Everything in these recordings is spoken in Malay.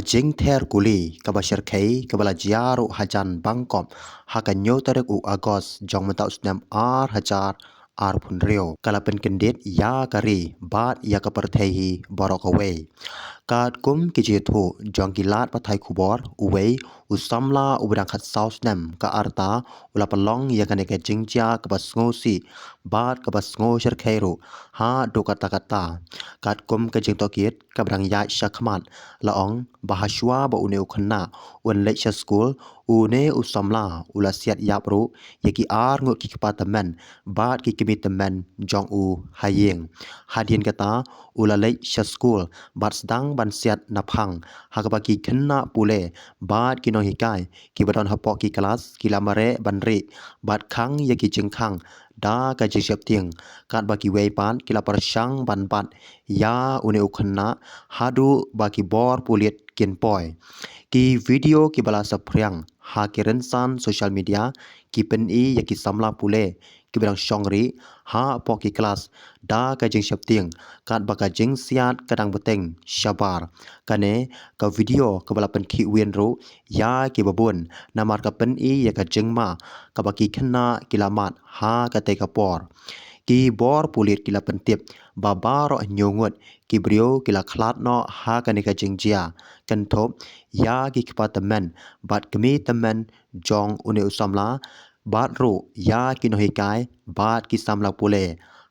jing ther kuli ka ba sharkai ka bala jiaru hajan bangkop hakanyo tarik u agos jong mata usnam ar hajar ar punrio kala pen kendit ya kari bat ya ka perthehi borokaway kad kum kijetu jong gilat pathai khubor uwei usamla ubdang khat sausnam ka arta ula palong ya kane ka jingjia ka basngosi bat ka basngo sharkhairu ha do kata kad kum ka jing tokit ka brang ya shakhmat laong bahaswa ba uneu khna un lecture school une usamla ula siat yapru yaki ar ngo ki kpatamen bat ki kimitamen jong u hayeng hadien kata ula lecture school bat sedang ban siat naphang hakabaki khna pule bat ki no hikai ki badon hapok ki kelas ki lamare banri bat khang yaki jingkhang da ka jishap tieng kat baki wei pan kila parsyang ban bat ya une ukhna hadu baki bor pulit kin poi ki video ki bala sapriang ha ki rensan social media ki pen i yaki samla pule ki berang shongri ha poki kelas da ka jing shap tieng kat baka jing siat kadang beteng shabar kane ka video ka bala pen ki wien ro ya ki babun namar ka pen i ya ka jing ma ka baki khna kilamat ha ka te ka por ki bor pulit kila pentip babaro nyongot ki brio kila khlat no ha ka ne ka jingjia kan thop ya ki kpatamen bat kmi tamen jong une usamla bat ro ya ki no hikai bat ki samla pule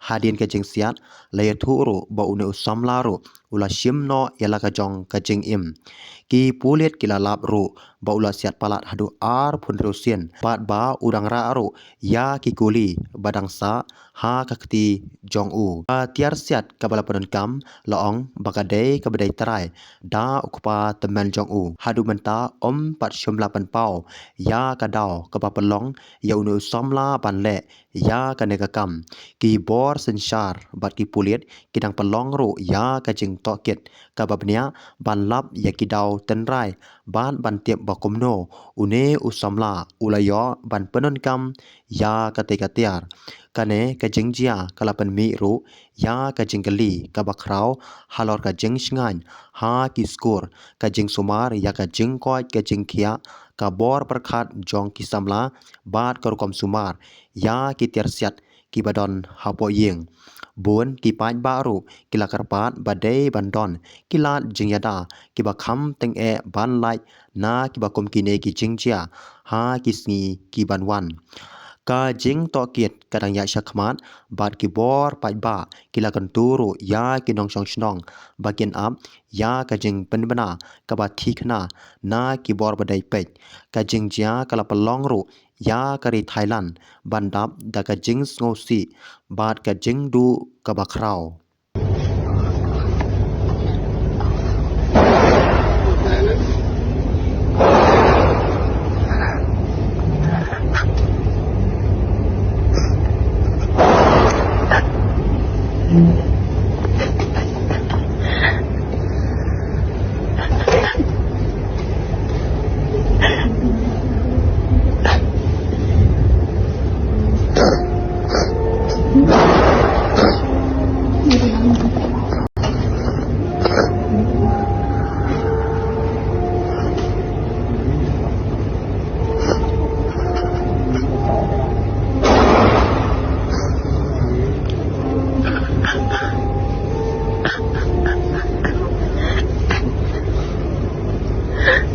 hadin ka jingsiat layathu ro ba une usamla ro ula shim no yala ka jong ka jing im ki pulit kila lap ro ba ula siat palat hadu ar phun rosien bat ba udang ra ro ya ki kuli badang sa ha ka kti jong u tiar siat ka bala panon kam laong bakadei ka badai tarai da ukpa temen jong u hadu menta pat shumla pan pau ya ka daw ka ba pelong ya unu samla pan le ya ka ne ka kam ki bor senshar bat ki pulit kidang pelong ro ya ka jing toket ka babnia ban lap ya ki daw tenrai ban tiep bakomno une usamla ulayo ban penon kam ya ka te ka tiar kane ka jingjia kalapan mi ru ya ka jinggali ka bakrau halor ka jing shngan ha ki skor ka jing sumar ya ka jing koi ka jing khia ka bor prakhat jong ki samla bat ka rukom sumar ya ki tersiat ki badon hapo yeng bun ki paj baru kila karpat badai bandon kilat jingyada ki bakham teng e ban lai na ki bakom kine ki jingjia ha ki sngi ki banwan ka jing tokiet kadang ya shakhmat bat ki bor paj ba kila kanturu ya ki nong shong shnong bakin ap ya ka jing penbana ka ba thikna na ki bor badai pej ka jing jia kala palong ru ya kari Thailand bandap da ka jing ngosi bat ka jing du ka bakrau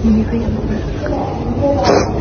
Ini kayak